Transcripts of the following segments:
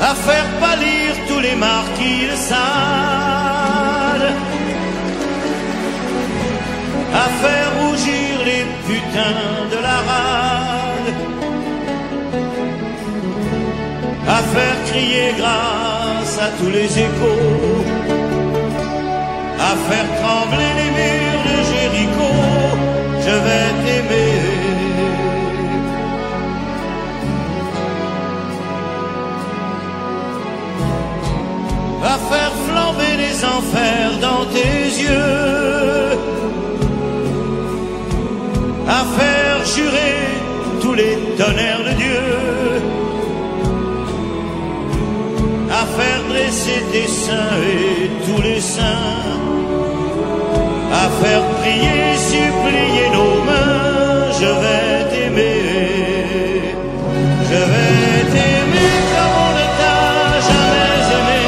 à faire pâlir tous les marquis de Sade, à faire rougir les putains de la rade, à faire crier grâce à tous les échos, à faire trembler les murs de Jéricho. Je vais t'aimer. À faire flamber les enfers dans tes yeux, à faire jurer tous les tonnerres de Dieu, à faire dresser tes seins et tous les saints, à faire prier, supplier nos mains. Je vais t'aimer, je vais t'aimer comme on ne t'a jamais aimé.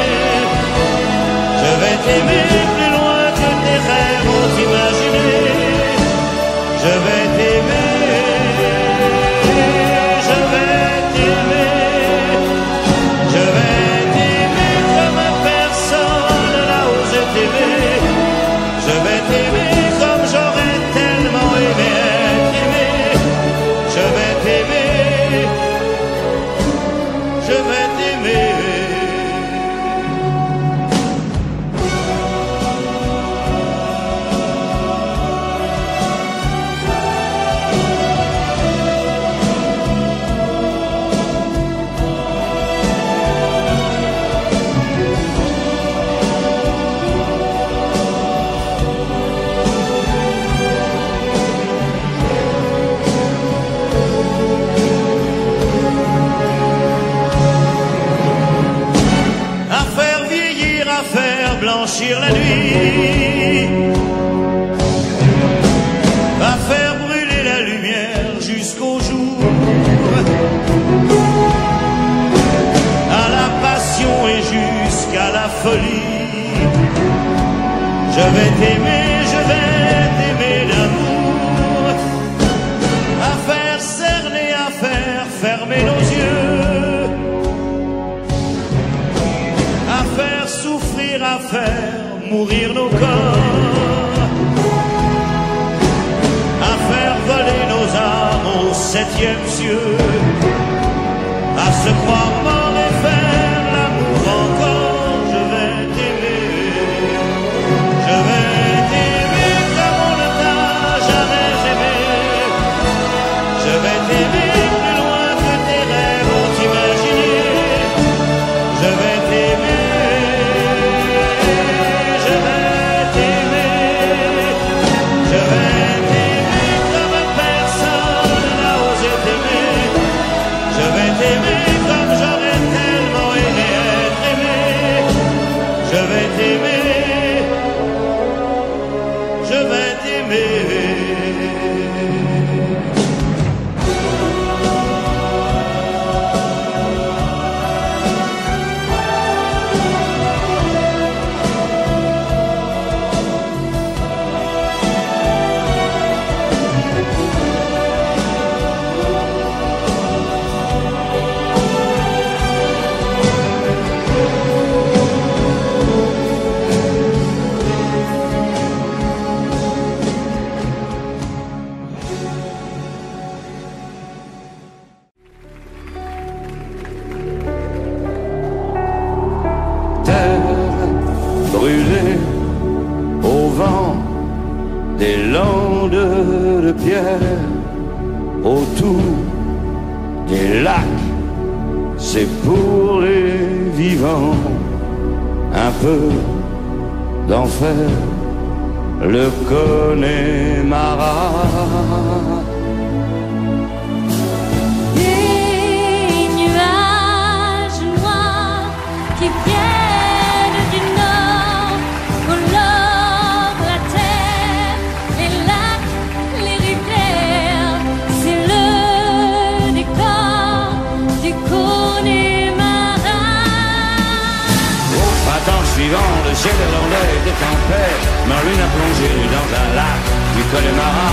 Je vais t'aimer plus loin que tes rêves ont imaginé. Je vais t'aimer, je vais t'aimer, je vais t'aimer comme personne n'a osé t'aimer. Je vais t'aimer comme j'aurais tellement aimé être aimé. Je vais t'aimer, je vais t'aimer. Blanchir la nuit, va faire brûler la lumière jusqu'au jour, à la passion et jusqu'à la folie. Je vais t'aimer, je vais t'aimer d'amour, à faire cerner, à faire fermer nos yeux, à faire souffrir, à faire mourir nos corps, à faire voler nos âmes au septième cieux, à se croire mort et faire l'amour encore. Je vais t'aimer, je vais t'aimer comme on ne t'a jamais aimé. Je vais t'aimer plus loin que tes rêves ont imaginé. Je vais t'aimer, comme j'aurais tellement aimé être aimé. Je vais t'aimer, je vais t'aimer. Brûlé au vent des landes de pierre, autour des lacs, c'est pour les vivants. Un peu d'enfer, le Connemara. Des nuages noirs qui viennent du nord colorent la terre, les lacs, les rivières. C'est le décor du Connemara. Au printemps suivant, le ciel irlandais était en paix. Marine a plongé dans un lac du Connemara.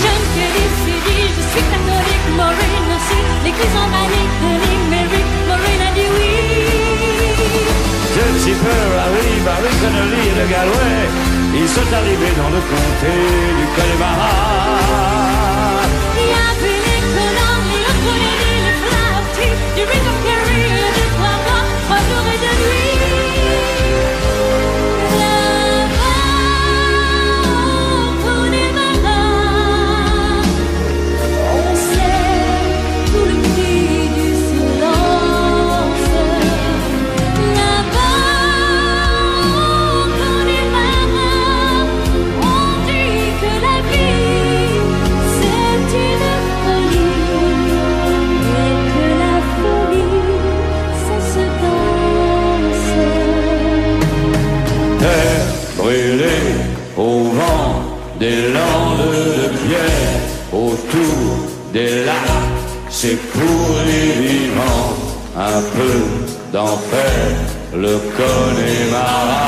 Je ne suis d'ici, je suis catholique, Maureen aussi, l'église en Malique de l'Immé. Perry, Marina dit oui. De petit peu, Harry, Barry, Connolly et le Galway, ils sont arrivés dans le comté du Connemara. Il y avait les Connolly, le Connolly, le Flaherty, du Rick of Kerry et du Clara, 3 jours et 2 nuits. Brûlé au vent des landes de pierre, autour des lacs, c'est pour les vivants, un peu d'enfer, le Connemara.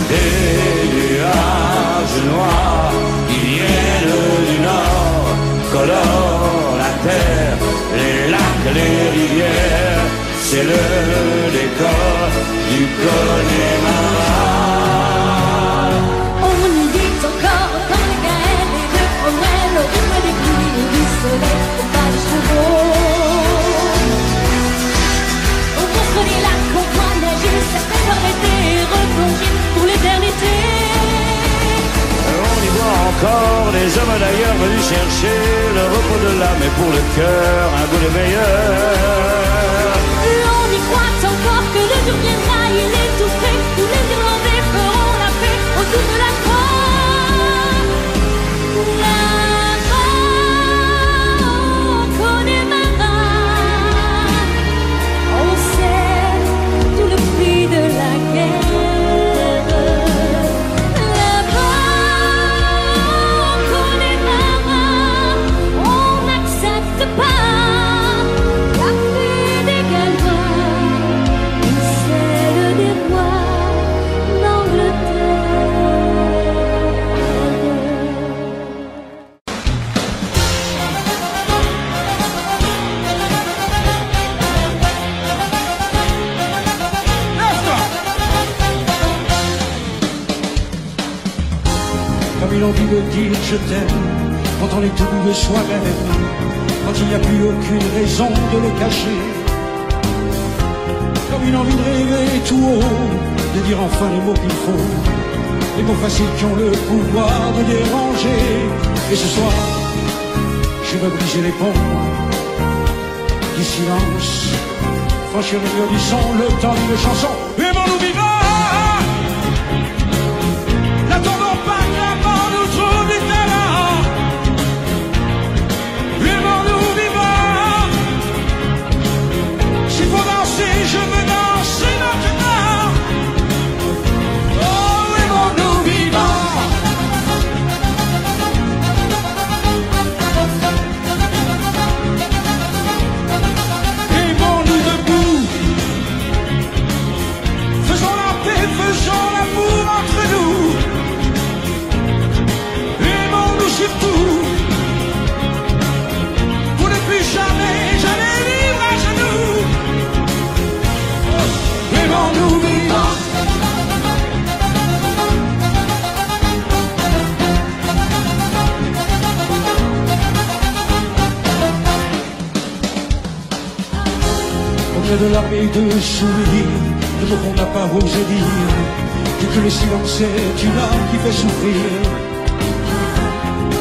Des nuages noirs qui viennent du nord, colorent la terre, les lacs, les rivières, c'est le décor du Connemara. On nous dit encore dans les gaëls et le promène au rythme des pluies et du soleil au pas des chevaux. On construit les lacs, on voit nager, certains peuvent rester replongés pour l'éternité. On y voit encore des hommes d'ailleurs venus chercher le repos de l'âme et pour le cœur un goût de meilleur. On y croit encore que le jour viendra, il est tout près, tous les Irlandais feront la paix autour de la croix. Là-bas, au Connemara, on sait tout le prix de la guerre. Là-bas, au Connemara, on n'accepte pas la paix des Gallois et celle des rois d'Angleterre. Comme il a envie de dire je t'aime, quand on est tout de soi-même, quand il n'y a plus aucune raison de le cacher. Comme une envie de rêver tout haut, de dire enfin les mots qu'il faut, les mots faciles qui ont le pouvoir de déranger. Et ce soir, je vais briser les ponts du silence, franchir le mur du son, le temps d'une chanson. Aimons-nous vivants, n'attendons pas que la mort nous trouve du talent. Aimons-nous vivants, s'il faut danser, je veux danser maintenant. Oh, aimons-nous vivants. Aimons-nous debout, faisons la paix, faisons l'amour entre nous. Aimons-nous surtout, pour ne plus jamais, jamais vivre à genoux. Aimons-nous vivants. Combien de larmes et de souvenirs, de mots qu'on n'a pas osé dire, et que le silence est une âme qui fait souffrir.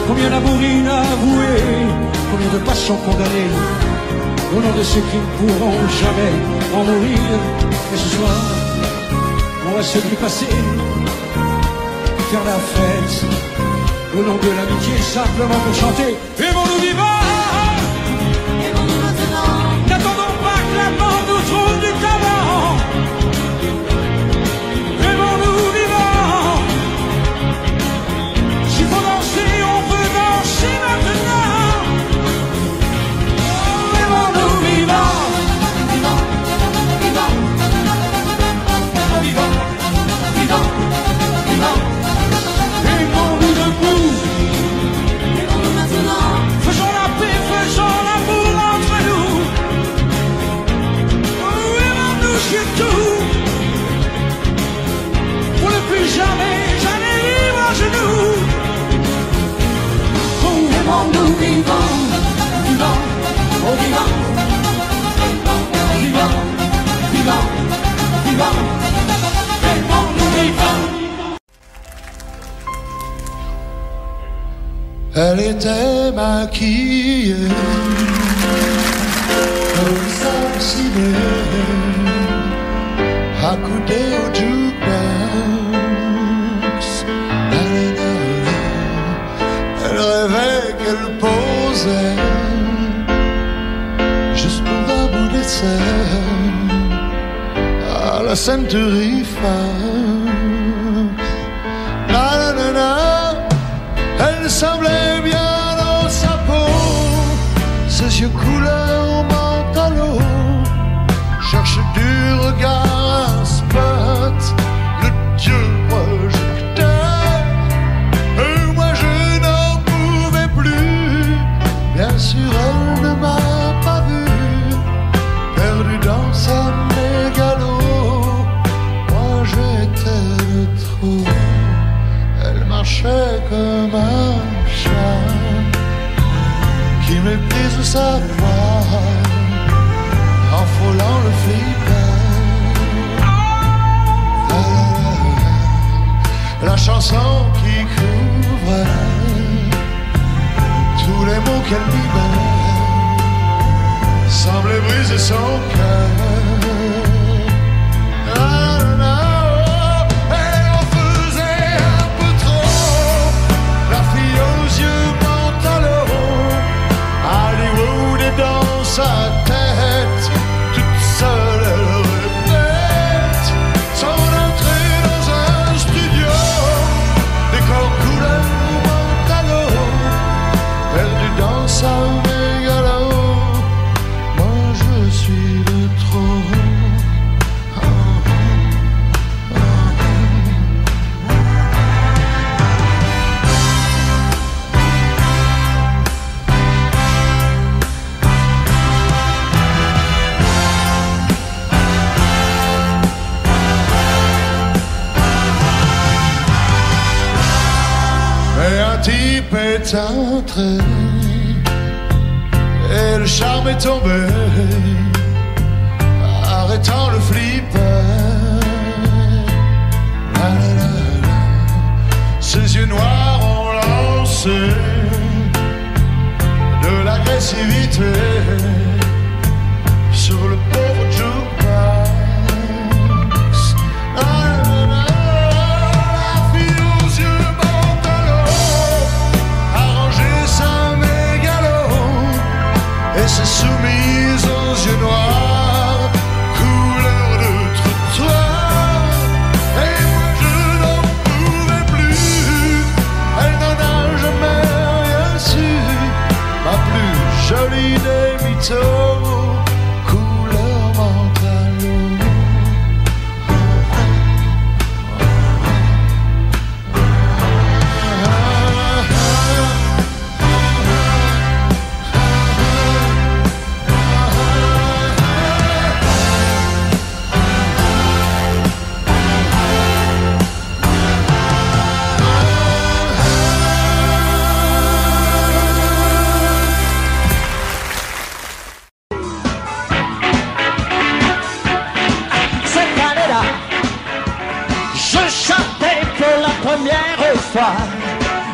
Combien d'amour inavoué, combien de passions condamnées, au nom de ceux qui ne pourront jamais en mourir. Et ce soir, on va se lui passer, faire la fête, au nom de l'amitié, simplement pour chanter. Aimons-nous vivants. N'attendons pas que la mort nous trouve du talent. Aimons-nous vivants, s'il faut danser, on peut danser maintenant. Oh, aimons-nous vivants. Vivants, vivants, vivants, vivants, vivants. Aimons-nous debout, aimons-nous maintenant. Elle était maquillée comme ça ciné, accoudée au jukebox. Elle rêvait qu'elle posait juste pour un bout d'essai à la ceinture Fox. Elle semblait bien dans sa peau, ses yeux couleur mentalo, cherche du regard un spot, le Dieu projecteur. Et moi je n'en pouvais plus, bien sûr elle ne m'a pas vu, perdu dans sa mégalo, moi j'étais de trop. Elle marchait comme un chat qui méprise sa voix en frôlant le flipper. La chanson qui couvrait tous les mots qu'elle libère semblait briser son cœur. Dans sa tête, toute seule elle répète son entrée dans un studio, décor couleur mentalo, perdu dans sa mégalo. Moi je suis de trop. Type est entré et le charme est tombé, arrêtant le flipper. Ses yeux noirs ont lancé de l'agressivité sur le pauvre jukebox. Et s'est soumise aux yeux noirs, couleur de trottoir. Et moi je n'en pouvais plus, elle n'en a jamais rien su. Ma plus jolie des mythos, couleur mentalo.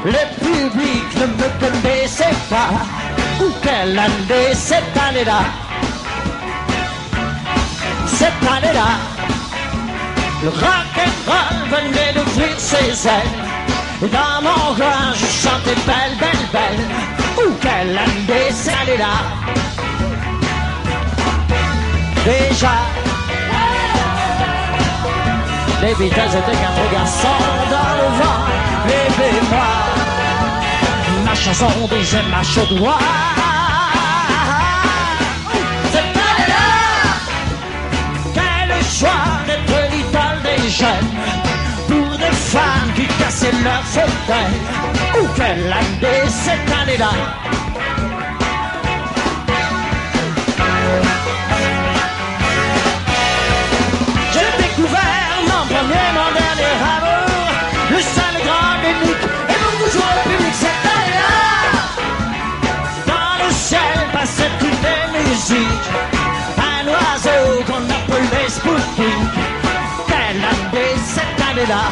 Le public ne me connaissait pas. Où quelle année cette année-là? Cette année-là, le rock'n'roll venait d'ouvrir ses ailes. Et dans mon coin, je chantais belle, belle, belle. Où quelle année cette année-là? Déjà, les Beatles étaient quatre garçons dans le vent. Levez-moi, ma chanson disait ma chaude voix. Cette année-là, quelle joie d'être l'idole des jeunes, pour des femmes qui cassaient leur fauteuil. Ou quelle année cette année-là? J'ai découvert mon premier, mon dernier amour, le seul grand unique et mon toujours public cette année-là. Dans le ciel passait une musique, un oiseau qu'on appelait Spoutnik. Quelle année cette année-là?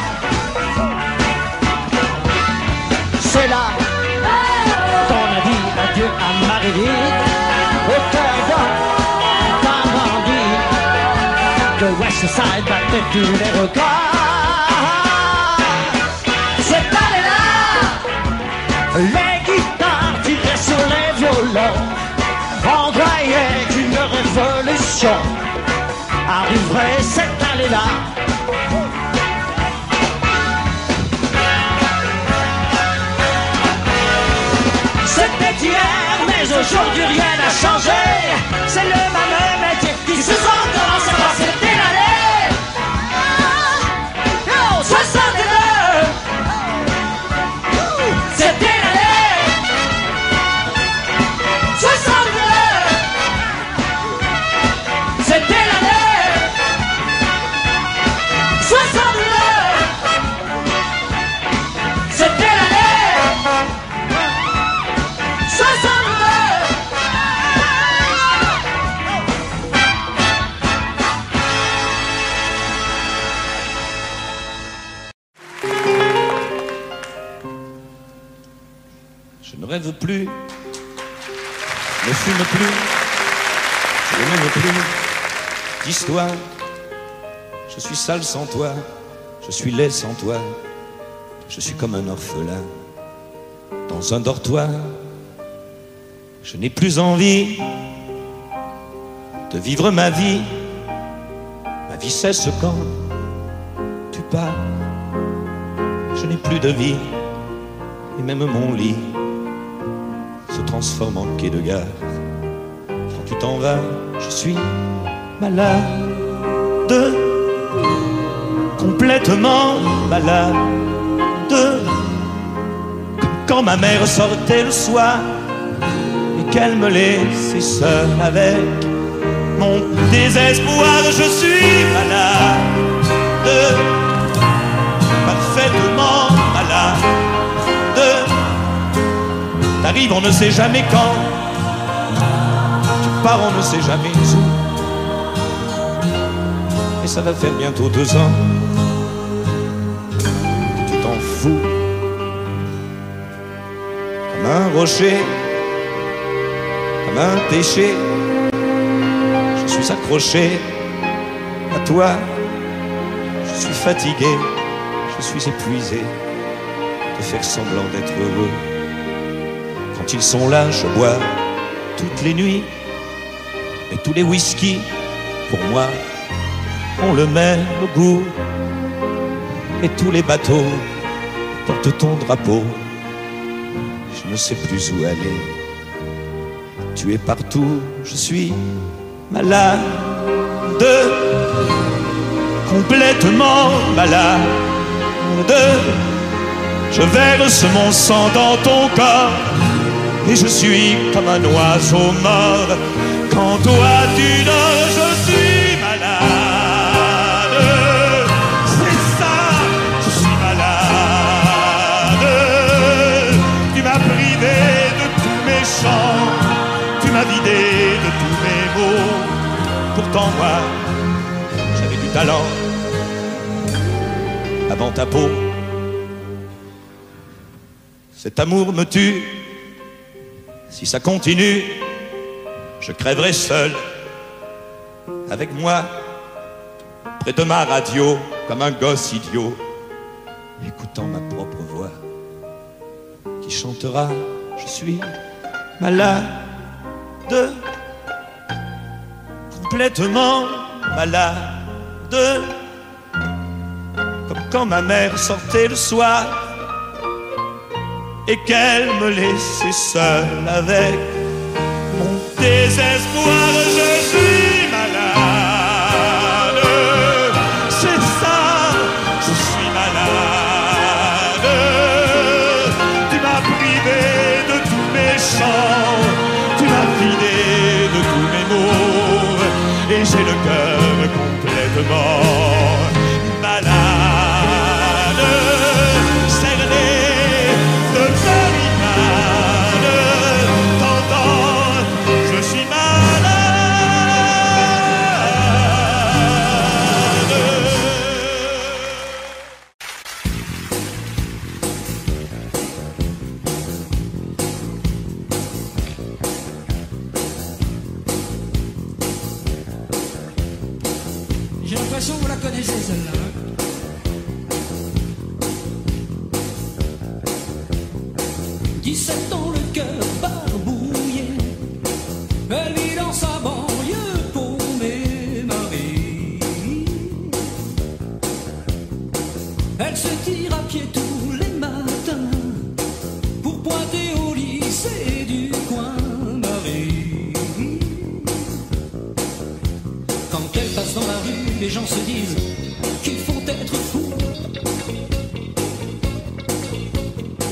C'est là vite au cœur d'un bandit. Le West Side battait tous les records. Cette année-là, les guitares tiraient sur les violons. On croyait qu'une révolution arriverait cette année-là. C'était hier, mais aujourd'hui rien n'a changé. C'est le même métier qui se sent comment ça va, c'était l'année 62. C'était l'année 62. C'était l'année 62. C'était l'année 62. Je ne rêve plus, ne fume plus, je ne m'aime plus d'histoire. Je suis sale sans toi, je suis laid sans toi, je suis comme un orphelin dans un dortoir. Je n'ai plus envie de vivre ma vie cesse quand tu pars. Je n'ai plus de vie et même mon lit se transforme en quai de gare. Quand tu t'en vas, je suis malade, complètement malade, comme quand ma mère sortait le soir et qu'elle me laissait seul avec mon désespoir. Je suis malade, parfaitement malade. T'arrives, on ne sait jamais quand. Tu pars, on ne sait jamais où. Et ça va faire bientôt 2 ans que tu t'en fous. Comme un rocher, comme un péché, je suis accroché à toi. Je suis fatigué, je suis épuisé de faire semblant d'être heureux. Quand ils sont là, je bois toutes les nuits. Et tous les whisky, pour moi, ont le même goût. Et tous les bateaux portent ton drapeau. Je ne sais plus où aller. Tu es partout, je suis malade, complètement malade. Je verse mon sang dans ton corps et je suis comme un oiseau mort. Quand toi tu dors, je suis malade. C'est ça, je suis malade. Tu m'as privé de tous mes chants, tu m'as vidé de tous mes mots. Pourtant moi, j'avais du talent avant ta peau. Cet amour me tue. Si ça continue, je crèverai seul, avec moi, près de ma radio, comme un gosse idiot, écoutant ma propre voix, qui chantera, je suis malade, complètement malade, comme quand ma mère sortait le soir, et qu'elle me laissait seul avec mon désespoir. Je suis malade, c'est ça, je suis malade. Tu m'as privé de tous mes chants, tu m'as vidé de tous mes mots, et j'ai le cœur complètement malade. connaissez celle-là? 17 ans, le cœur barbouillé, elle vit dans sa banlieue paumée, Marie. Elle se tire à pied tous les matins pour pointer au lycée du coin, Marie. Quand elle passe dans la rue, les gens se disent qu'il faut être fou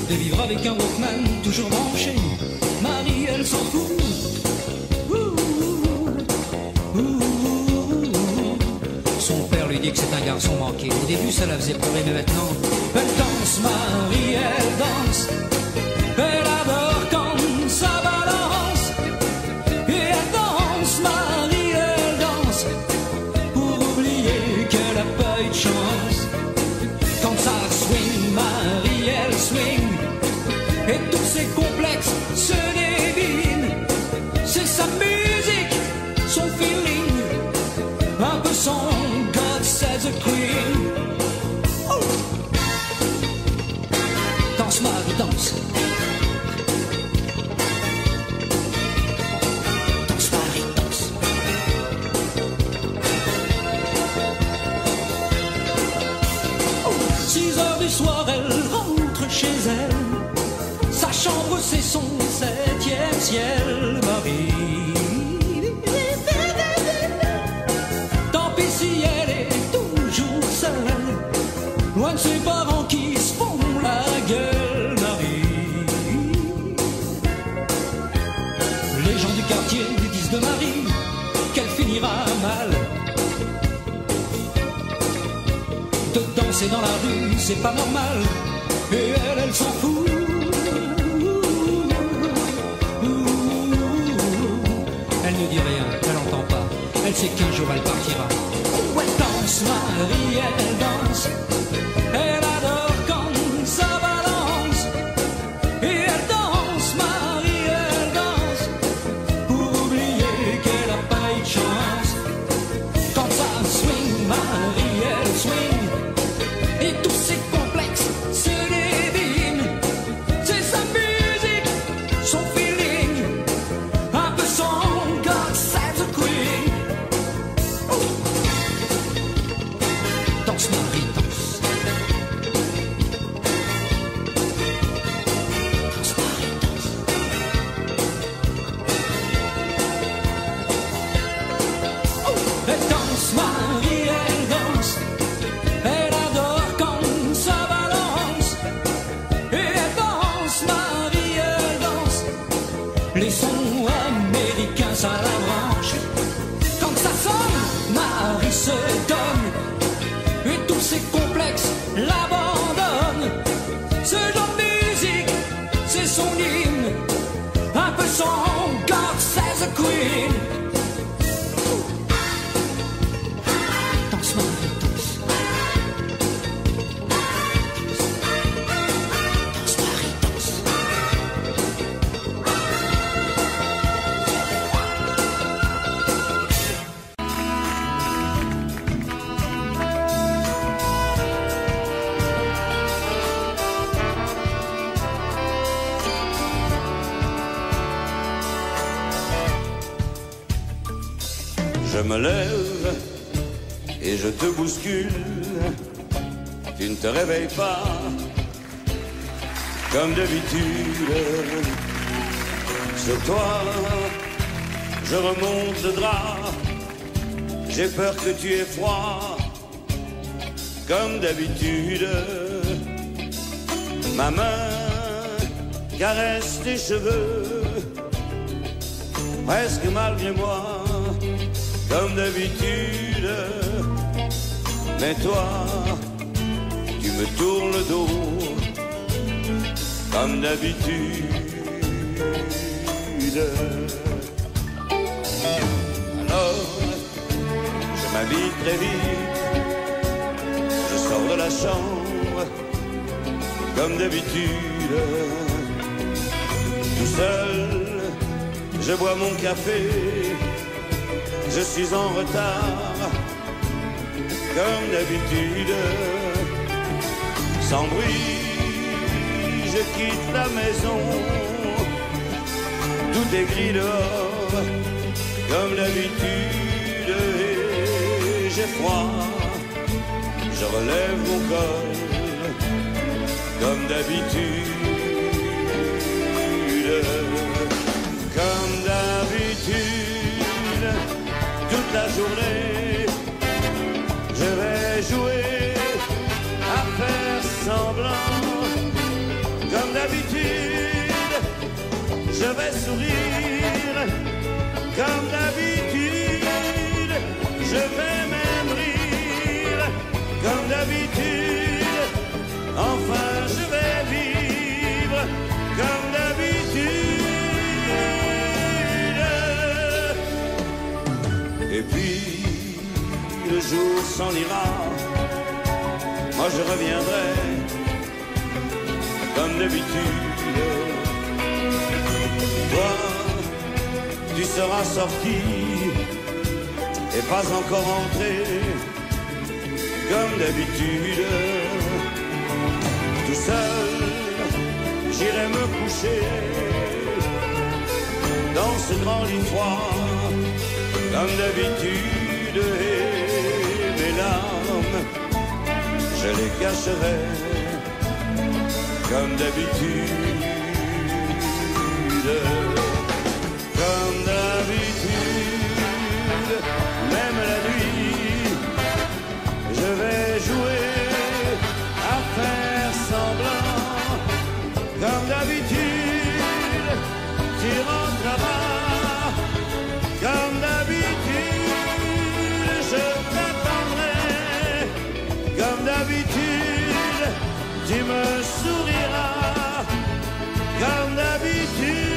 de vivre avec un Walkman toujours branché. Marie, elle s'en fout. Son père lui dit que c'est un garçon manqué. Au début, ça la faisait pleurer, mais maintenant, elle danse, Marie, elle danse. Elle adore quand ça balance. Et elle danse, Marie, elle danse, pour oublier qu'elle n'a pas eu de chance. Quand ça swing, Marie, elle swing, et tous ses complexes se dévinent. C'est sa musique, son feeling, un peu son God Save the Queen. Oh! Danse, Marie, danse. Danse, Marie, danse. 6 heures du soir, elle rentre chez elle. Sa chambre, c'est son 7e ciel, Marie. Tant pis si elle est toujours seule, loin de ses parents qui se font la gueule, Marie. Les gens du quartier lui disent de Marie qu'elle finira mal. De danser dans la rue, c'est pas normal. Et elle s'en fout. Elle ne dit rien, elle n'entend pas. Elle sait qu'un jour elle partira. Oh, elle danse, Marie, elle danse. Elle adore quand ça balance. Et elle danse, Marie, elle danse, pour oublier qu'elle n'a pas eu de chance. Quand ça swing, Marie, elle swing, et tous ses complexes se dévinent. C'est sa musique, son feeling, un peu son God Save the Queen. Oh. Danse, Marie, danse. Danse, Marie, danse. Oh. Elle danse, Marie, elle danse. Elle adore quand ça balance. Et elle danse, Marie, elle danse. Les sons américains, ça la branche. Quand ça sonne, Marie se donne, et tous ses complexes l'abandonnent. Ce genre de musique, c'est son hymne, un peu son God Save the Queen. Danse, Marie, danse. Danse, Marie, danse. Je me lève et je te bouscule. Tu ne te réveilles pas comme d'habitude. Sur toi, je remonte le drap. J'ai peur que tu aies froid comme d'habitude. Ma main caresse tes cheveux, presque malgré moi, comme d'habitude. Mais toi, tu me tournes le dos, comme d'habitude. Alors, je m'habille très vite, je sors de la chambre, comme d'habitude. Tout seul, je bois mon café, je suis en retard, comme d'habitude. Sans bruit, je quitte la maison. Tout est gris dehors, comme d'habitude. Et j'ai froid, je relève mon col, comme d'habitude. Comme d'habitude, toute la journée, je vais jouer à faire semblant. Comme d'habitude, je vais sourire. Comme d'habitude, je vais même rire. Comme d'habitude, enfin je vais vivre. Comme d'habitude. Et puis le jour s'en ira, moi je reviendrai comme d'habitude. Toi, tu seras sorti et pas encore entré comme d'habitude. Tout seul, j'irai me coucher dans ce grand lit froid comme d'habitude. Et mes larmes, je les cacherai comme d'habitude. Comme d'habitude, même la nuit, je vais jouer à faire semblant. Comme d'habitude, tu rentreras. Comme d'habitude, je t'attendrai. Comme d'habitude, tu me souriras. Comme d'habitude.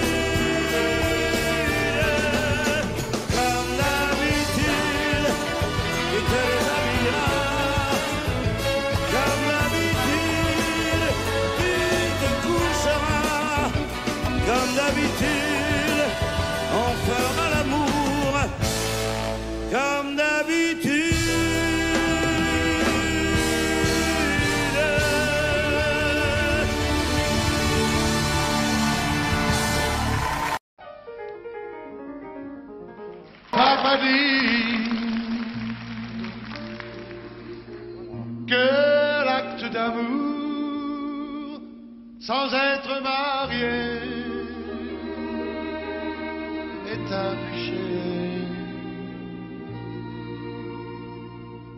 Comme d'habitude, on fera l'amour. Comme d'habitude. Papa dit que l'acte d'amour sans être marié est un péché.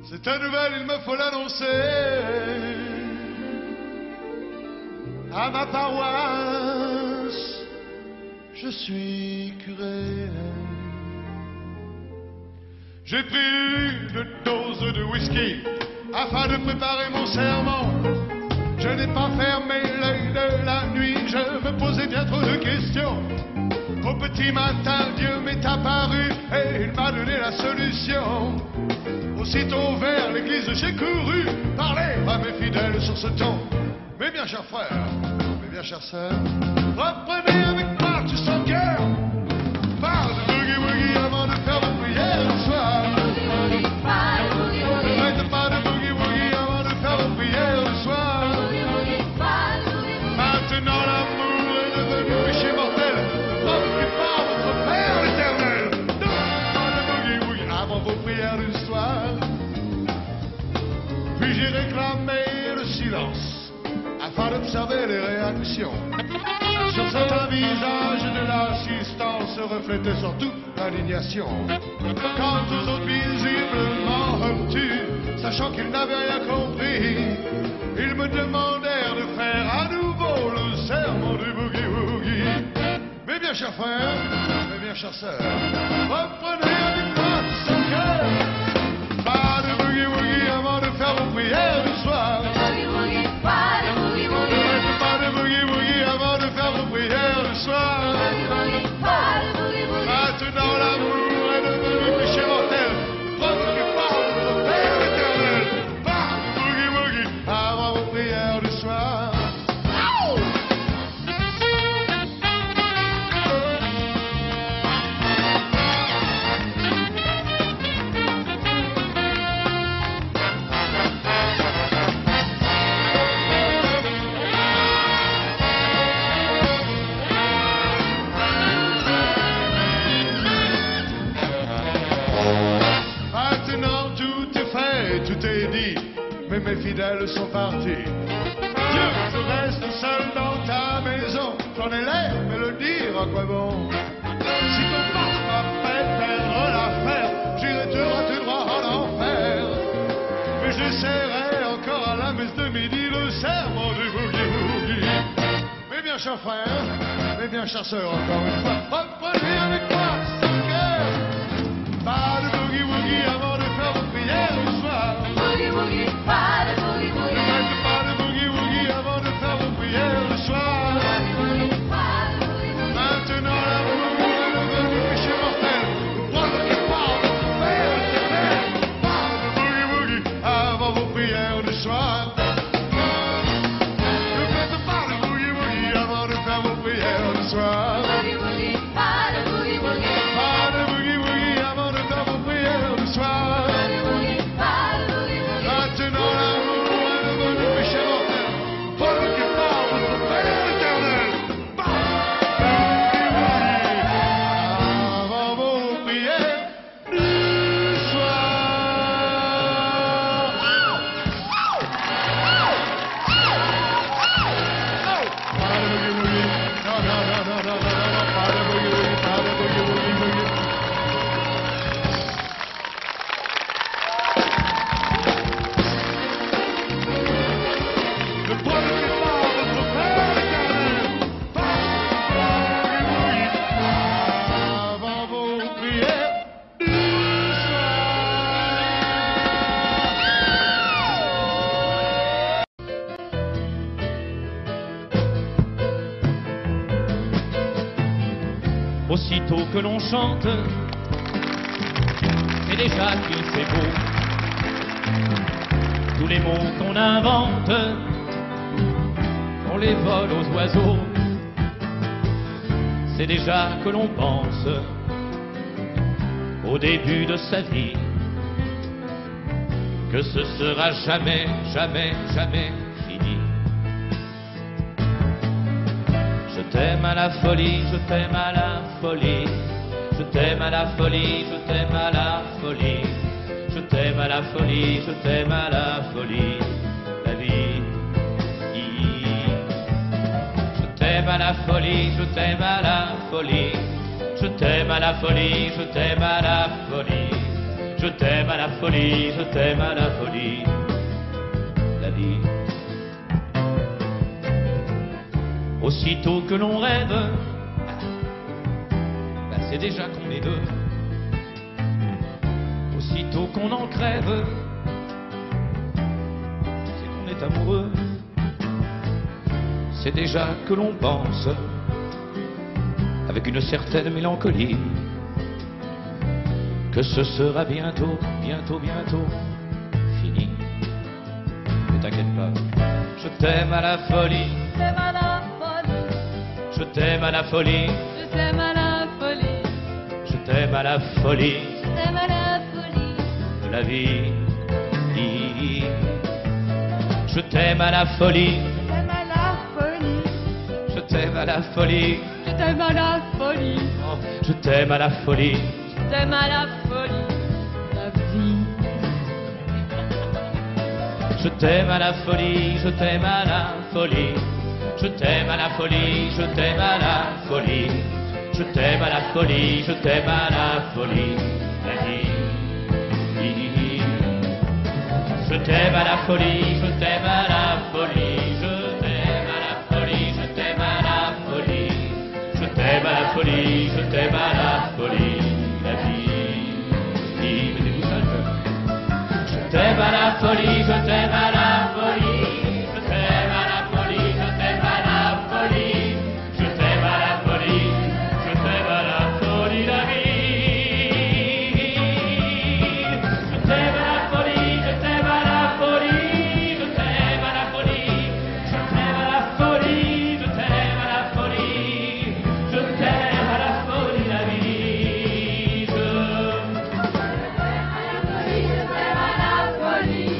Cette nouvelle, il me faut l'annoncer à ma paroisse. Je suis curé. J'ai pris une dose de whisky afin de préparer mon serment. Je n'ai pas fermé l'œil de la nuit, je me posais bien trop de questions. Au petit matin, Dieu m'est apparu et il m'a donné la solution. Aussitôt vers l'église, j'ai couru parler à mes fidèles sur ce ton. Mes bien chers frères, mes bien chères sœurs, reprenez avec moi tout son cœur. Parle de boogie-woogie avant de faire votre prière le soir. Ne faites pas de boogie-woogie avant de faire votre prière le soir. Maintenant l'amour est devenu péché mortel. Préoccupant votre Père l'éternel. Dans le boogie-woogie avant vos prières du soir. Puis j'ai réclamé le silence afin d'observer les réactions. Sur certains visages de l'assistance reflétait surtout l'indignation. Quant aux autres visiblement obtus, sachant qu'ils n'avaient rien compris, ils me demandèrent de faire à nouveau le serment du boogie-woogie. Mes bien chers frères, mes bien chères sœurs, reprenez avec moi ce cœur. Pas de boogie-woogie avant de faire vos prières du soir. Ne faites pas de boogie-woogie avant de faire vos prières du soir. Maintenant l'amour est devenu péché mortel. Préoccupant votre Père l'éternel. Pas de boogie-woogie avant vos prières du soir. elles sont parties. Dieu, je reste seul dans ta maison. J'en ai l'air, mais le dire à quoi bon? Si ton père m'a fait perdre l'affaire, j'irai tout droit en enfer. Mais j'essaierai encore à la messe de midi le serment du boogie-woogie. Mais bien, cher frère, mais bien, chère sœur, encore une fois, reprenez avec moi, sans cœur. Pas de boogie-woogie avant de faire vos prières le soir. Boogie-woogie, pas de boogie-woogie. Ne faites pas de boogie-woogie avant de faire vos prières le soir. Maintenant, la boogie-woogie du péché mortel, le droit qui parle, le Père éternel. Pas de boogie-woogie avant vos prières le soir. Ne faites pas de boogie-woogie avant de faire vos prières le soir. Boogie-woogie, pas de boogie-woogie. Pas de boogie-woogie avant de faire vos prières le soir. Boogie-woogie, pas de boogie-woogie. Maintenant, la boogie-woogie du péché mortel, le Père qui parle, le Père éternel. Avant vos prières du soir. Pas de boogie-woogie. Non, non, non, non, non, non, non, pas de boogie-woogie, pas de boogie-woogie, boogie. Le Père qui parle, notre Père éternel. Avant vos prières du soir. Aussitôt que l'on chante, c'est déjà qu'il fait beau. Tous les mots qu'on invente, on les vole aux oiseaux. C'est déjà que l'on pense au début de sa vie, que ce sera jamais, jamais, jamais fini. Je t'aime à la folie, je t'aime à la folie. Je t'aime à la folie, je t'aime à la folie. Je t'aime à la folie, je t'aime à la folie. La vie. Je t'aime à la folie, je t'aime à la folie. Je t'aime à la folie, je t'aime à la folie. Je t'aime à la folie, je t'aime à la folie. La vie. Aussitôt que l'on rêve, ben c'est déjà qu'on est deux. Aussitôt qu'on en crève, c'est qu'on est amoureux. C'est déjà que l'on pense, avec une certaine mélancolie, que ce sera bientôt, bientôt, bientôt fini. Ne t'inquiète pas, je t'aime à la folie. Je t'aime à la folie. Je t'aime à la folie. Je t'aime à la folie. Je t'aime à la folie. De la vie. Je t'aime à la folie. Je t'aime à la folie. Je t'aime à la folie. Je t'aime à la folie. Je t'aime à la folie. Je t'aime à la folie. La vie. Je t'aime à la folie. Je t'aime à la folie. Je t'aime à la folie. Je t'aime à la folie. Je t'aime à la folie. Je t'aime à la folie. La vie. Je t'aime à la folie. Je t'aime à la folie. Je t'aime à la folie. Je t'aime à la folie. Je t'aime à la folie. Je t'aime à la folie. La vie. Mettez-vous ça, je t'aime à la folie. Je t'aime à la folie. Je t'aime à la folie. Je t'aime à la folie. Je t'aime à la folie. Je t'aime à la folie. La vie. Je t'aime à la folie. Je t'aime à la folie. Je t'aime à la folie. Je t'aime à la folie. Je t'aime à la folie. Je t'aime à la folie. La vie. Je t'aime à la folie. Je t'aime à la folie.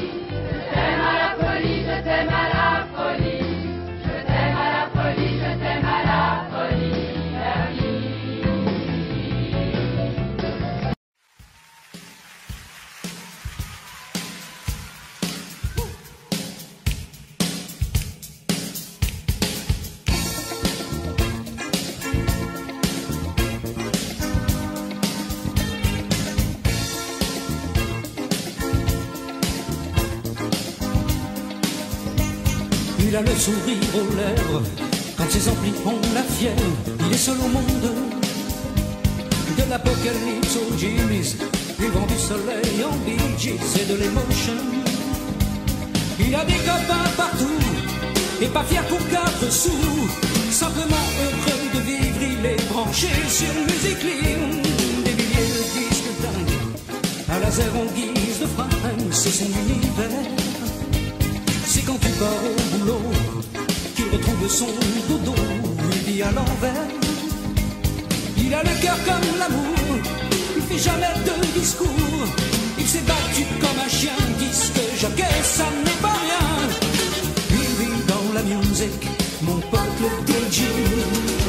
Il a le sourire aux lèvres quand ses amplis ont la fièvre. Il est seul au monde, de l'apocalypse aux Jimmy's, du vent du soleil en Bee Gees et de l'émotion. Il a des copains partout et pas fier pour 4 sous. Simplement heureux de vivre, il est branché sur Music Clean. Des milliers de disques dingues, à laser en guise de fringue, c'est son univers. C'est quand tu pars au boulot qu'il retrouve son dodo, il vit à l'envers. Il a le cœur comme l'amour, il fait jamais de discours. Il s'est battu comme un chien, disque jockey, ça n'est pas rien. Il vit dans la musique, mon pote le DJ,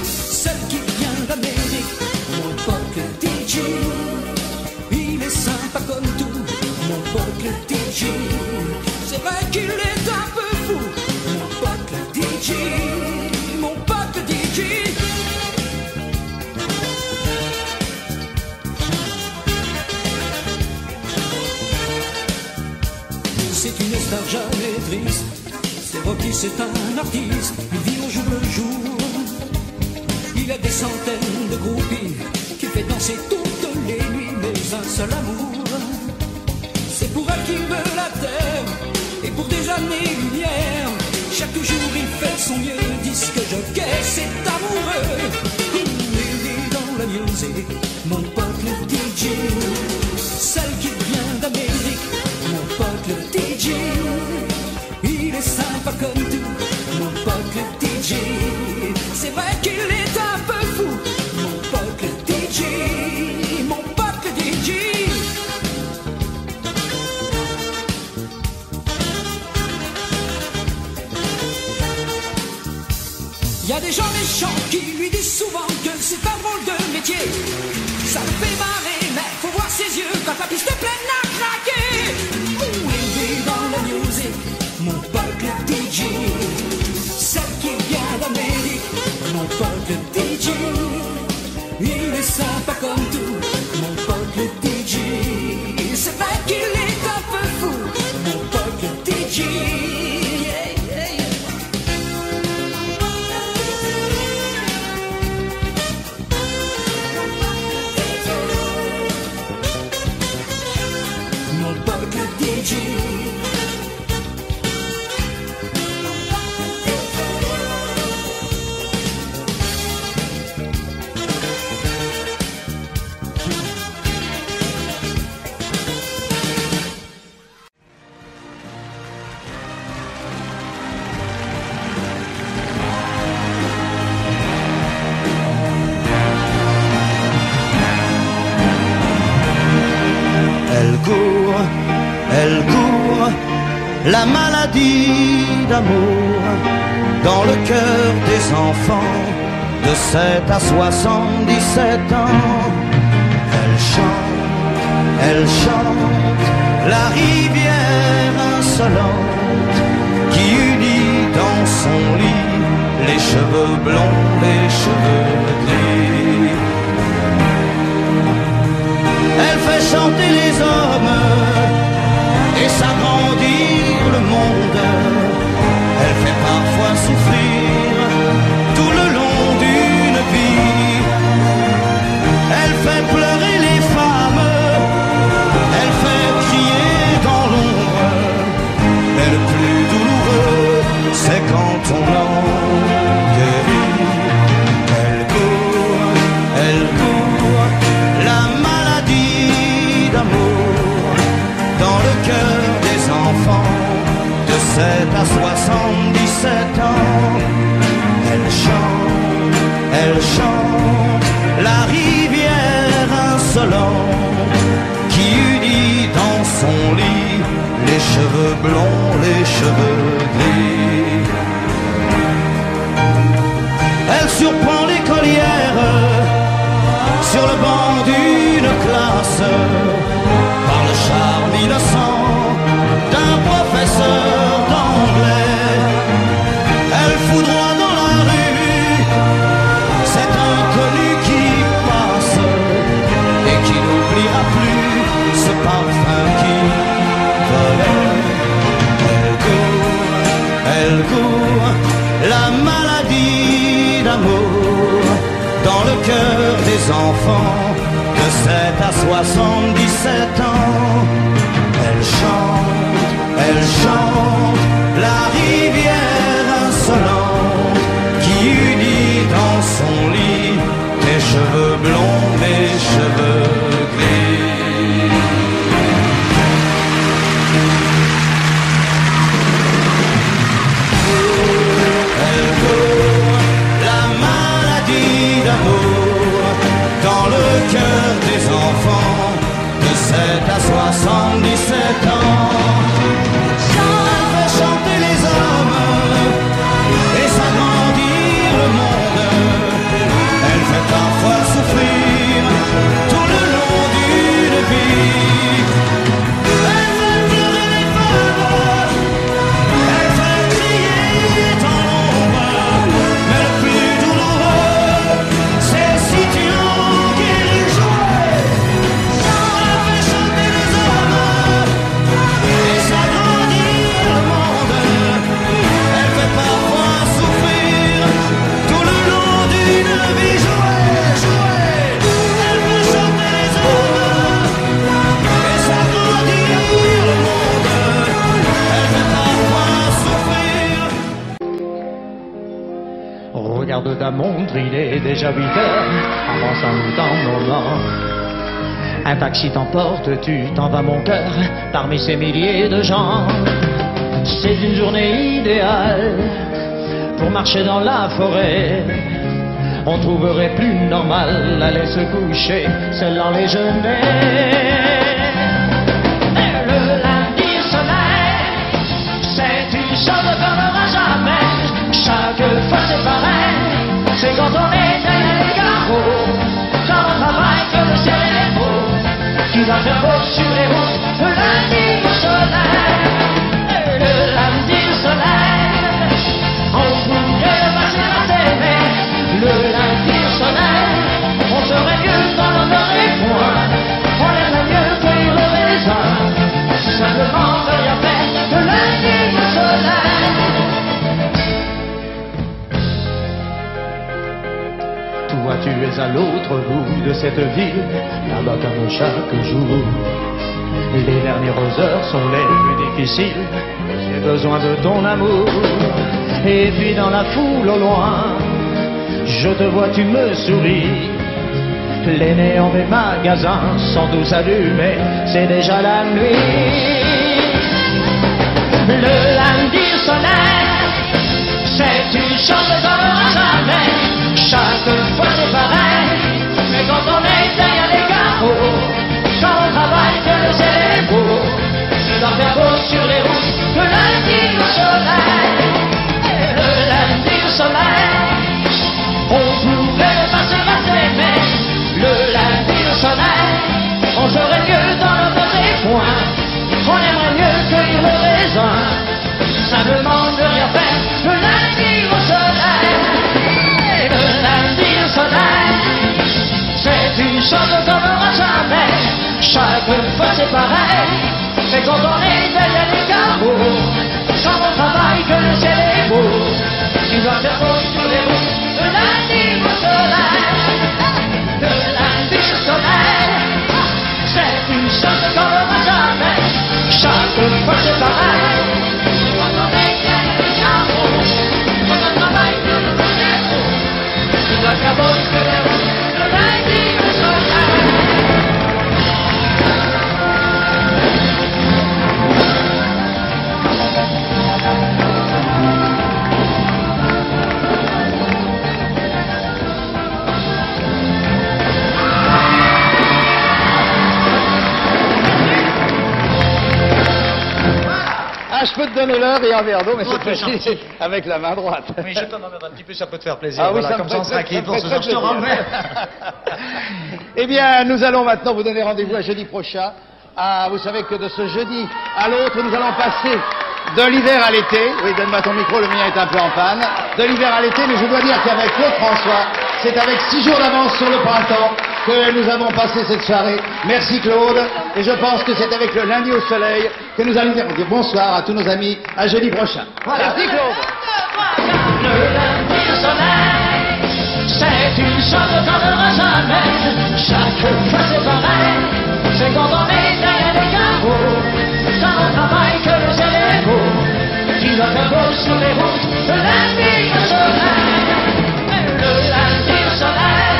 celle qui vient d'Amérique, mon pote le DJ. Il est sympa comme tout, mon pote le DJ. C'est vrai qu'il est un peu fou, mon pote le DJ, mon pote le DJ. C'est une star jamais triste, c'est Rocky, c'est un artiste, il vit au jour le jour. Il a des centaines de groupies qui fait danser toutes les nuits, mais un seul amour, c'est pour elle qu'il veut la terre, et pour des années-lumière. Chaque jour il fait son mieux, disque jockey, c'est amoureux. Il vit dans la musique, mon pote le DJ, celle qui vient d'Amérique, mon pote le DJ. Il est sympa comme tout, mon pote le DJ. C'est vrai qu'il est un peu fou, mon pote le DJ, mon pote le DJ. Y a des gens méchants qui lui disent souvent que c'est un drôle de métier. Ça le fait marrer, mais faut voir ses yeux quand la piste est pleine à craquer. Il vit dans la musique, mon pote le DJ, celle qui vient d'Amérique, mon pote le DJ. Il est sympa comme tout, mon pote le DJ. C'est vrai qu'il est un peu fou, mon pote le DJ. Elle court, la maladie d'amour dans le cœur des enfants de 7 à 77 ans. Elle chante la rivière insolente qui unit dans son lit les cheveux blonds, les cheveux gris. Elle fait chanter les hommes et s'agrandir le monde. Elle fait parfois souffrir tout le long d'une vie. Elle fait pleurer les femmes, elle fait crier dans l'ombre. Mais le plus douloureux, c'est quand on en guérit. Elle court, la maladie d'amour dans le cœur des enfants de 7 à 77 ans. Elle chante la rivière insolente qui unit dans son lit les cheveux blonds, les cheveux gris. Elle surprend l'écolière sur le banc d'une classe par le charme innocent d'un professeur d'anglais. Elle foudroie dans la rue cet inconnu qui passe et qui n'oubliera plus ce parfum qui volait. Elle elle court, la maladie d'amour dans le cœur des enfants de 7 à 77 ans. Elle chante la rivière insolente qui unit dans son lit tes cheveux blonds, tes cheveux gris. Elle court, la maladie d'amour dans le cœur des enfants de 7 à 77 ans. Elle fait chanter les hommes et s'agrandir le monde. Elle fait parfois souffrir tout le long d'une vie. Elle fait pleurer les femmes, elle fait crier dans l'ombre. Mais le plus douloureux, c'est si tu en guéris jouer. Elle fait chanter les hommes et s'agrandir le monde. Elle fait parfois souffrir tout le long d'une vie. Elle fait chanter les hommes et s'agrandir le monde. Elle fait parfois souffrir. Regarde ta montre, il est déjà 8 heures. Avance un temps moment. Un taxi t'emporte, tu t'en vas mon cœur, parmi ces milliers de gens. C'est une journée idéale pour marcher dans la forêt. On trouverait plus normal d'aller se coucher seul dans les genêts. Le lundi soleil, c'est une chose qu'on n'aura jamais. Chaque fois c'est pareil, c'est quand on est derrière les carreaux, quand on travaille que le ciel est beau, qui va faire beau sur les routes. Le lundi soleil, le lundi soleil, on pourrait passer à s'aimer. Le lundi soleil, on serait mieux dans notre époux. On aimerait mieux cueillir le raisin, simplement de rien faire. Le lundi soleil. Toi tu es à l'autre bout de cette ville, là-bas comme chaque jour. Les dernières heures sont les plus difficiles, j'ai besoin de ton amour. Et puis dans la foule au loin, je te vois, tu me souris. Les néons des magasins sont tous allumés, c'est déjà la nuit. Le lundi soleil, c'est une chose qu'on n'aura jamais. Chaque fois c'est pareil, mais quand on est derrière les carreaux, quand on travaille que le ciel est beau, il doit faire beau sur les routes. Le lundi soleil, le lundi soleil, on pouvait passer à s'aimer. Le lundi soleil, on serait mieux dans notre époux. On aimerait mieux cueillir le raisin, simplement de rien faire. Le lundi soleil, le lundi soleil, c'est une chose qu'on n'aura jamais. Chaque fois c'est pareil, mais quand on est derrière les carreaux, quand on travaille que le ciel est beau, tu dois faire beau sur les routes. Le lundi soleil, le lundi soleil, c'est une chose qu'on n'aura jamais. Chaque fois c'est pareil, quand on est derrière les carreaux, quand on travaille que le ciel est beau, tu dois faire beau sur les routes. Le lundi soleil. Je peux te donner l'heure et un verre d'eau, mais c'est facile avec la main droite. Oui, je peux m'en mettre un petit peu, ça peut te faire plaisir. Ah oui, voilà, ça comme me ça on fait sera très, quitte pour très, ce soir. Je te très remets. Eh bien, nous allons maintenant vous donner rendez-vous à jeudi prochain. Ah, vous savez que de ce jeudi à l'autre, nous allons passer de l'hiver à l'été. Oui, donne-moi ton micro, le mien est un peu en panne. De l'hiver à l'été, mais je dois dire qu'avec Claude François, c'est avec 6 jours d'avance sur le printemps que nous avons passé cette soirée. Merci Claude. Et je pense que c'est avec le lundi au soleil que nous allons dire bonsoir à tous nos amis à jeudi prochain. Voilà. Merci Claude. Le lundi au soleil, c'est une chose qu'on n'aura jamais. Chaque fois c'est pareil, c'est quand on est derrière les carreaux, dans le travail que le ciel est beau, qui va faire beau sur les routes. Le lundi au soleil, le lundi au soleil,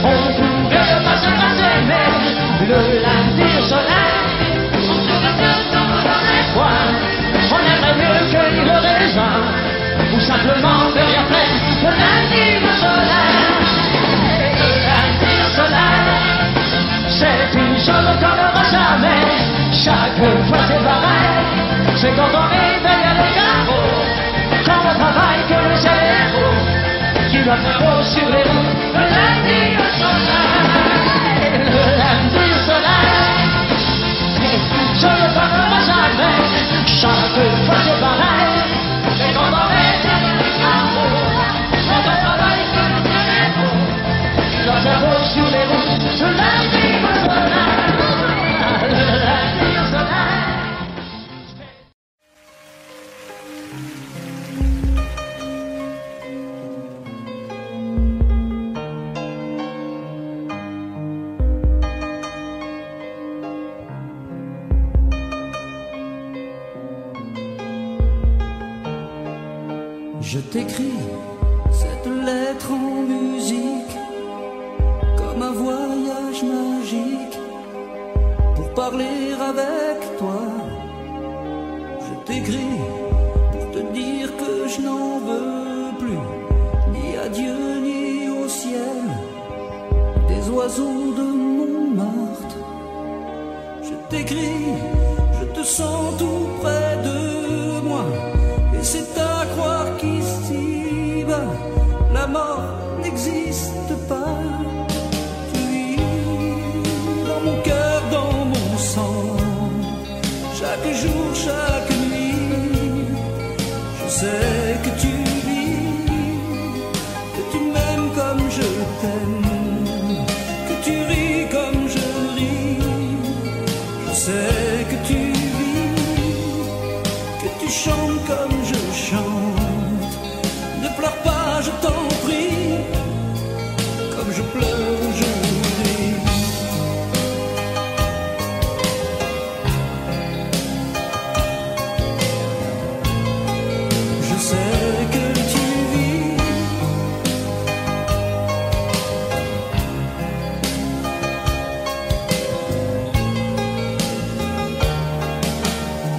on pourrait ne pas se passer, mais le lundi au soleil, on se retrouve dans les froid. On aimerait mieux cueillir le raisin, ou simplement de rien faire. Le lundi au soleil, le lundi au soleil, c'est une chose qu'on n'aura jamais. Chaque fois c'est pareil, c'est quand on est derrière les carreaux, quand on travaille que le ciel est beau, qui va faire beau sur les routes. Le lundi au soleil, le lundi au soleil, je ne parlerai jamais. Chaque fois c'est pareil, c'est quand on est derrière les carreaux, quand on travaille que le ciel est beau, qui va faire beau sur les routes. Le lundi au soleil, le lundi au soleil. Je t'écris cette lettre en musique, comme un voyage magique, pour parler avec toi. Je t'écris pour te dire que je n'en veux plus, ni à Dieu ni au ciel, des oiseaux de Montmartre. Je t'écris, je te sens tout près de moi, et c'est à croire qu'ici-bas, la mort n'existe pas. Tu vis dans mon cœur, dans mon sang, chaque jour, chaque nuit. Je sais que tu vis, que tu m'aimes comme je t'aime, que tu ris comme je ris. Je sais que tu vis, que tu chantes comme je chante. Ne pleure pas, je t'en prie, comme je pleure aujourd'hui. Je sais que tu vis,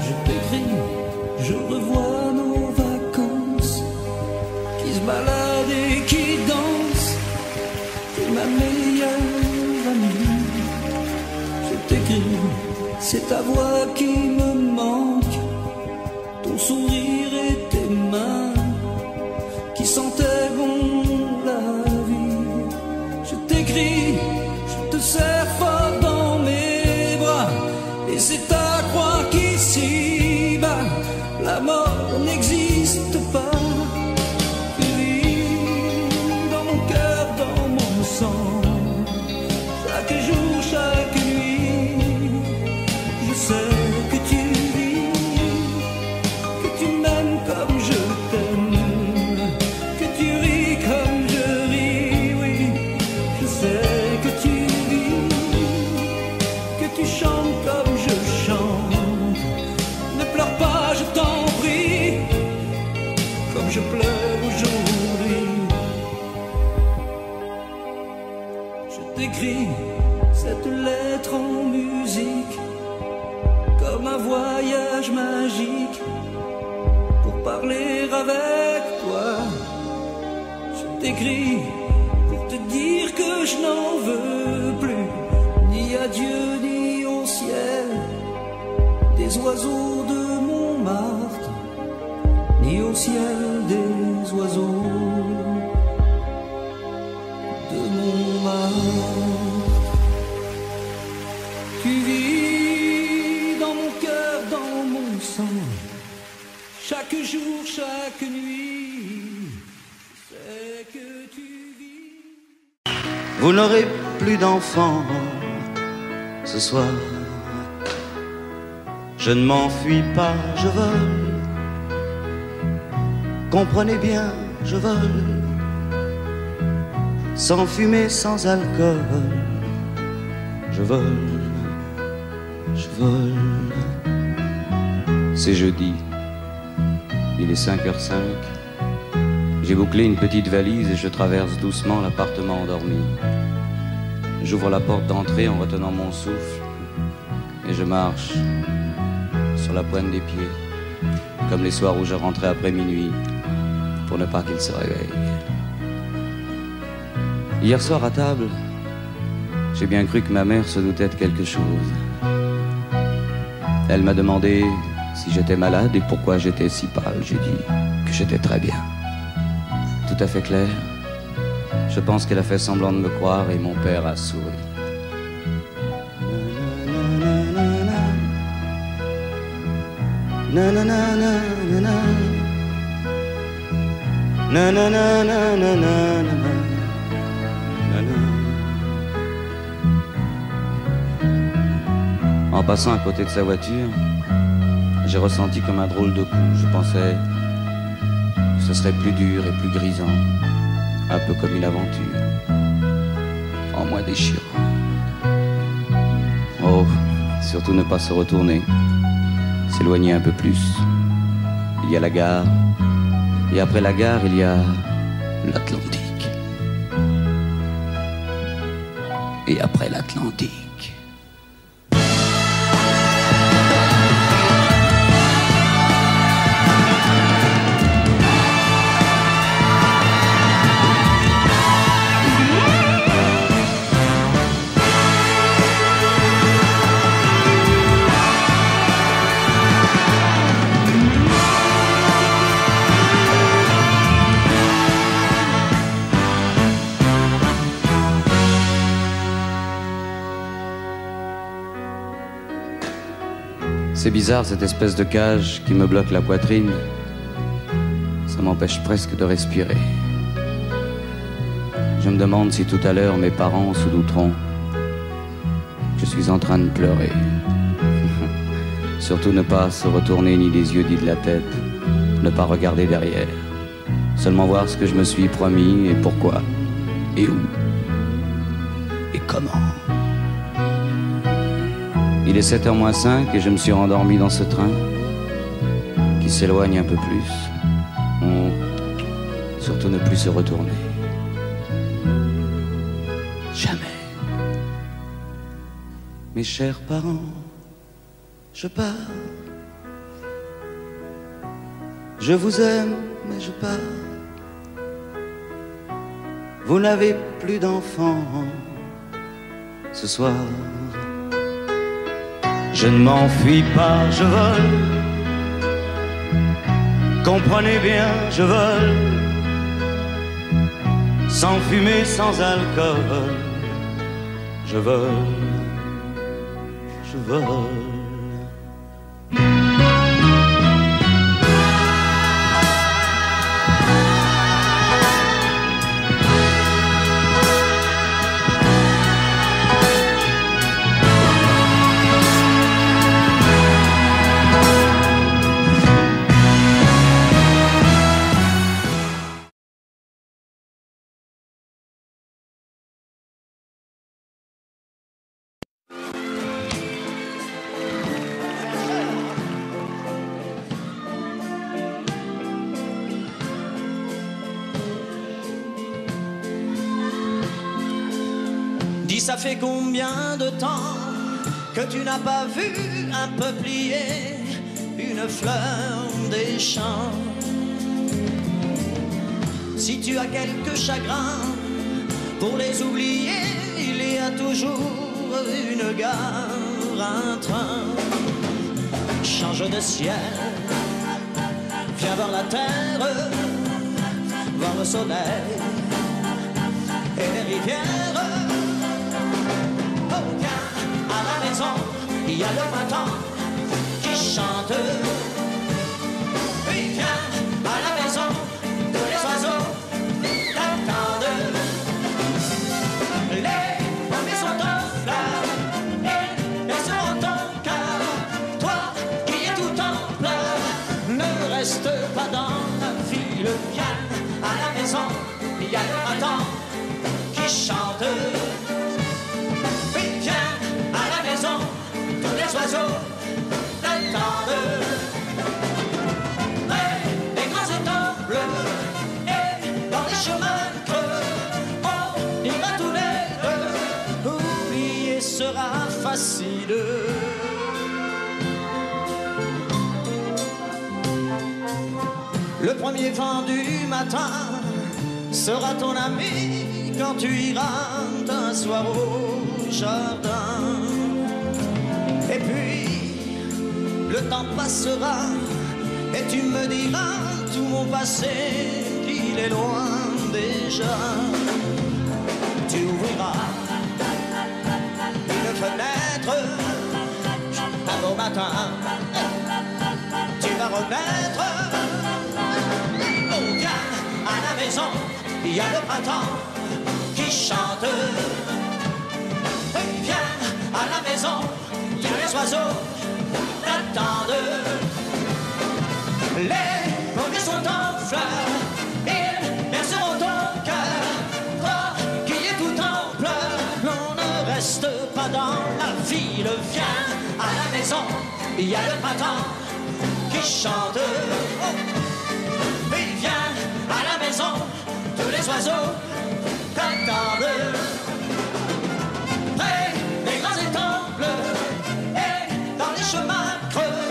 je t'écris, je revois nos vacances, qui se baladent et qui dansent. T'es ma meilleure amie. Je t'écris, c'est ta voix qui me manque, ton sourire et tes mains qui sentaient bon la vie. Je t'écris, je te serre fort dans mes bras, et c'est à croire qu'ici-bas, la mort n'existe pas. Tu vis dans mon cœur, dans mon sang, chaque jour, chaque nuit. Je sais que tu vis, que tu m'aimes comme je t'aime, que tu ris comme je ris, oui. Je sais que tu vis, que tu chantes comme je chante. Ne pleure pas, je t'en prie, comme je pleure aujourd'hui. Je t'écris cette lettre en musique, comme un voyage magique, pour parler avec toi. Je t'écris pour te dire que je n'en veux plus, ni à Dieu ni au ciel, des oiseaux de Montmartre, ni au ciel des oiseaux de Montmartre. Tu vis dans mon cœur, dans mon sang, chaque jour, chaque nuit. Je sais que tu vis. Vous n'aurez plus d'enfants ce soir. Je ne m'enfuis pas, je vole. Comprenez bien, je vole. Sans fumée, sans alcool. Je vole, je vole. C'est jeudi. Il est 5h05. J'ai bouclé une petite valise et je traverse doucement l'appartement endormi. J'ouvre la porte d'entrée en retenant mon souffle et je marche sur la pointe des pieds, comme les soirs où je rentrais après minuit pour ne pas qu'il se réveille. Hier soir à table, j'ai bien cru que ma mère se doutait de quelque chose. Elle m'a demandé si j'étais malade et pourquoi j'étais si pâle. J'ai dit que j'étais très bien. Tout à fait clair. Je pense qu'elle a fait semblant de me croire et mon père a souri. En passant à côté de sa voiture, j'ai ressenti comme un drôle de coup. Je pensais que ce serait plus dur et plus grisant, un peu comme une aventure, en moins déchirant. Oh, surtout ne pas se retourner, s'éloigner un peu plus. Il y a la gare, et après la gare, il y a l'Atlantique. Et après l'Atlantique, c'est bizarre cette espèce de cage qui me bloque la poitrine. Ça m'empêche presque de respirer. Je me demande si tout à l'heure mes parents se douteront que je suis en train de pleurer. Surtout ne pas se retourner ni des yeux ni de la tête. Ne pas regarder derrière. Seulement voir ce que je me suis promis et pourquoi. Et où. Et comment. Il est 7h moins 5 et je me suis rendormi dans ce train qui s'éloigne un peu plus. Surtout ne plus se retourner. Jamais. Mes chers parents, je pars. Je vous aime, mais je pars. Vous n'avez plus d'enfants ce soir. Je ne m'enfuis pas, je vole. Comprenez bien, je vole. Sans fumée, sans alcool. Je vole, je vole. Ça fait combien de temps que tu n'as pas vu un peuplier, une fleur des champs? Si tu as quelques chagrins, pour les oublier, il y a toujours une gare, un train. Change de ciel, viens voir la terre, voir le soleil et les rivières. Il y a le printemps qui chante. Oui, viens à la maison, tous les oiseaux t'attendent. Les pommiers sont en fleurs et seront ton cœur. Toi, premier vent du matin sera ton ami quand tu iras un soir au jardin. Et puis le temps passera et tu me diras tout mon passé qu'il est loin déjà. Tu ouvriras une fenêtre un beau matin, tu vas renaître. Oh, viens à la maison, il y a le printemps qui chante. Viens à la maison, il y a les oiseaux t'attendent. Les pommiers sont en fleurs, ils berceront ton cœur. Toi qui es tout en pleurs, l'on ne reste pas dans la ville. Viens à la maison, il y a le printemps qui chante. Et viens à la maison, tous les oiseaux t'attendent. Près des grands étangs bleus et dans les chemins creux,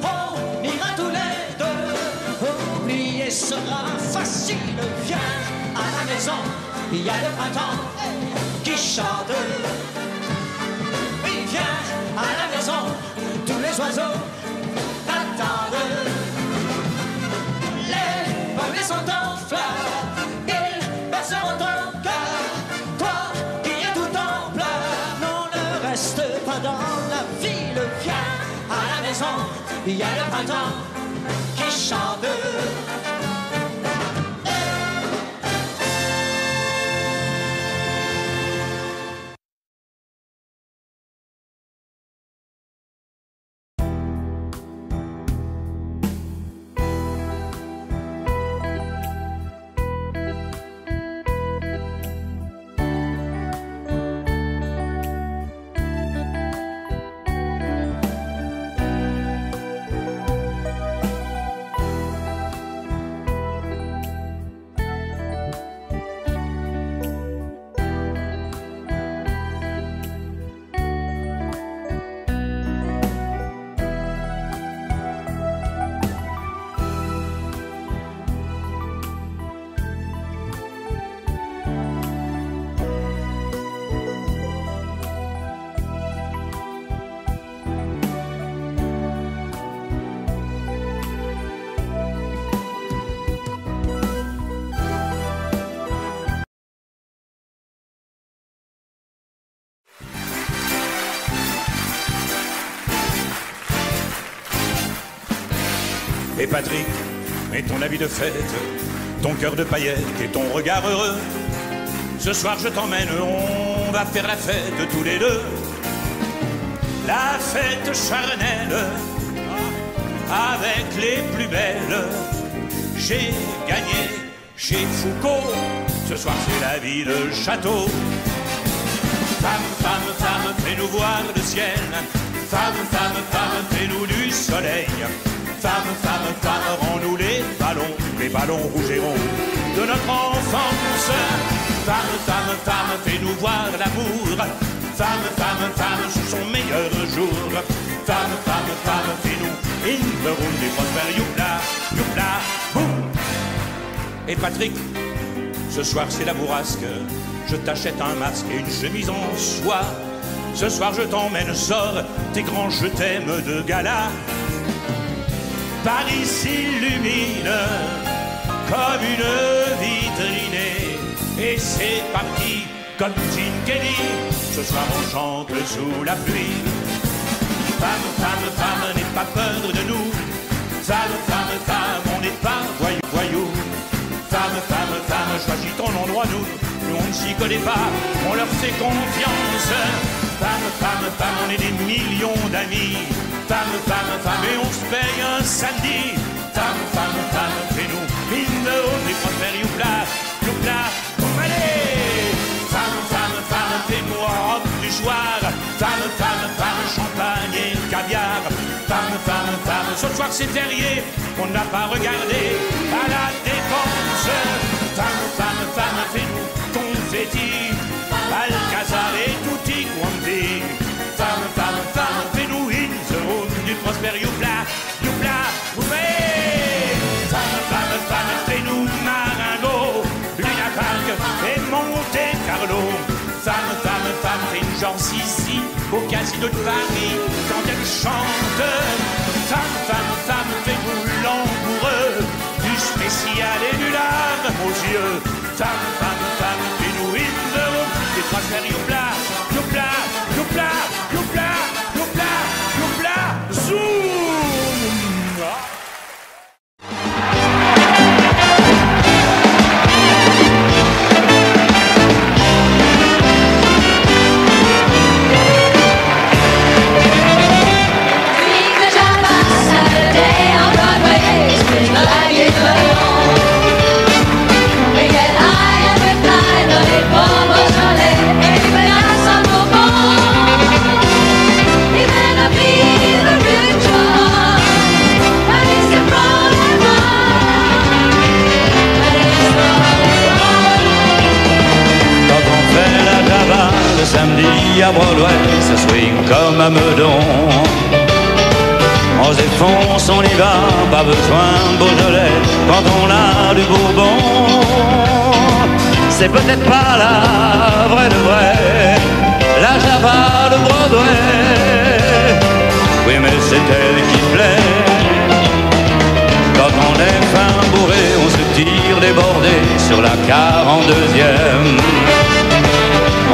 on ira tous les deux. Oublier sera facile. Viens à la maison, il y a le printemps qui chante. Et viens à la maison, tous les oiseaux t'attendent. Les pommiers sont en fleurs, ils berceront ton cœur. Toi qui es tout en pleurs, non, ne reste pas dans la ville. Viens à la maison, il y a le printemps qui chante. Et Patrick, et ton habit de fête, ton cœur de paillettes et ton regard heureux. Ce soir je t'emmène, on va faire la fête tous les deux. La fête charnelle, avec les plus belles. J'ai gagné chez Foucault, ce soir c'est la vie de château. Femme, femme, femme, fais-nous voir le ciel. Femme, femme, femme, fais-nous du soleil. Femme, femme, femme, rends-nous les ballons rouges et ronds de notre enfance. Femme, femme, femme, fais-nous voir l'amour. Femme, femme, femme, sous son meilleur jour. Femme, femme, femme, fais-nous in the room des prospères. Youpla, youpla, boum. Et Patrick, ce soir c'est la bourrasque. Je t'achète un masque et une chemise en soie. Ce soir je t'emmène, sors tes grands je t'aime de gala. Paris s'illumine comme une vitrine. Et c'est parti comme Gene Kelly. Ce soir on chante sous la pluie. Femme, femme, femme, n'aie pas peur de nous. Femme, femme, femme, on n'est pas voyou, voyou. Femme, femme, femme, choisis ton endroit, nous on ne s'y connaît pas, on leur fait confiance. Femme, femme, femme, on est des millions d'amis. Femme, femme, femme, et on se paye un samedi. Femme, femme, femme, fais-nous in the home des prospères. Youpla, youpla, boum, allez. Femme, femme, femme, fais-nous robe du soir. Femme, femme, femme, champagne et caviar. Femme, femme, femme, ce soir c'est férié, on n'a pas regardé à la dépense. Femme, femme, femme, fais-nous confetti, Alcazar et tutti quanti. Femme, femme, femme, fais-nous in the room du prospère. Youpla, youpla, ouvez. Femme, femme, femme. genre Zizi au casino de Paris quand elle chante. Femme, femme, femme, fais-nous langoureux, du spécial et du lave aux yeux. Femme, femme, femme, fais-nous in the room, des transferts youpla, youpla, youpla, youpla, youpla, youpla, zoom. Samedi à Broadway, ça swing comme à Meudon. On se défonce, on y va, pas besoin de Beaujolais quand on a du Bourbon. C'est peut-être pas la vraie de vraie, la Java de Broadway. Oui, mais c'est elle qui plaît. Quand on est fin bourré, on se tire débordé sur la 42e.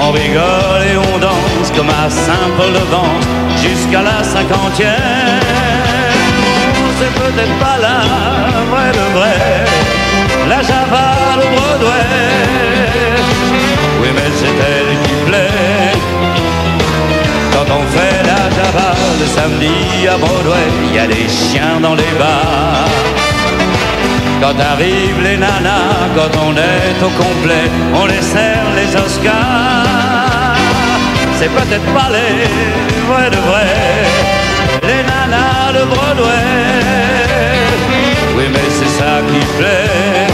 On rigole et on danse comme à Saint-Paul-de-Vence jusqu'à la 50e. C'est peut-être pas la vraie de vraie, la Java de Broadway. Oui, mais c'est elle qui plaît. Quand on fait la Java le samedi à Broadway, il y a des chiens dans les bars. Quand arrivent les nanas, quand on est au complet, on les serre les Oscars. C'est peut-être pas les vrais de vrais, les nanas de Broadway. Oui, mais c'est ça qui plaît.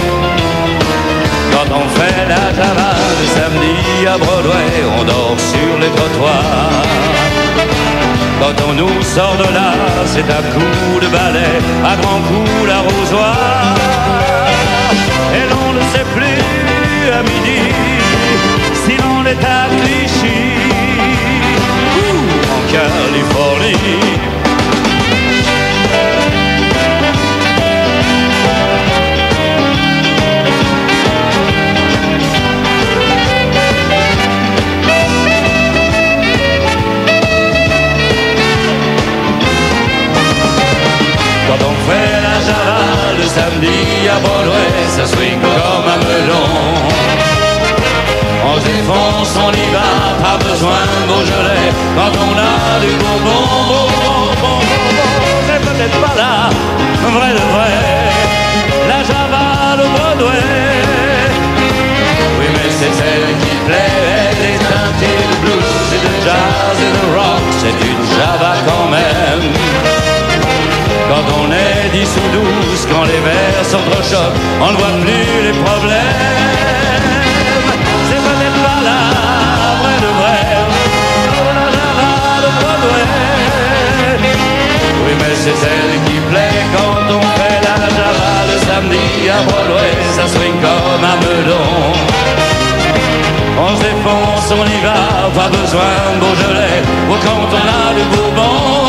Quand on fait la Java le samedi à Broadway, on dort sur les trottoirs. Quand on nous sort de là, c'est à coups de balai, à grands coups d'arrosoir. Et l'on ne sait plus à midi si l'on est à Clichy ou en Californie. Quand on fait la Java le samedi à Broadway, ça swing comme à Meudon. On se défonce, on y va, pas besoin de Beaujolais quand on a du Bourbon. C'est peut-être pas la vraie de vraie, la Java de Broadway. Oui, mais c'est celle qui plaît, les teintés de blues et de jazz et de rock, c'est une Java quand même. Quand on est 10 ou 12, quand les verres s'entrechoquent, on ne voit plus les problèmes. C'est peut-être pas la vraie de vraie, la Java de Broadway. Oui, mais c'est celle qui plaît quand on fait la Java le samedi à Broadway. Ça swing comme à Meudon. On se défonce, on y va, pas besoin de Beaujolais. Ou quand on a du Bourbon.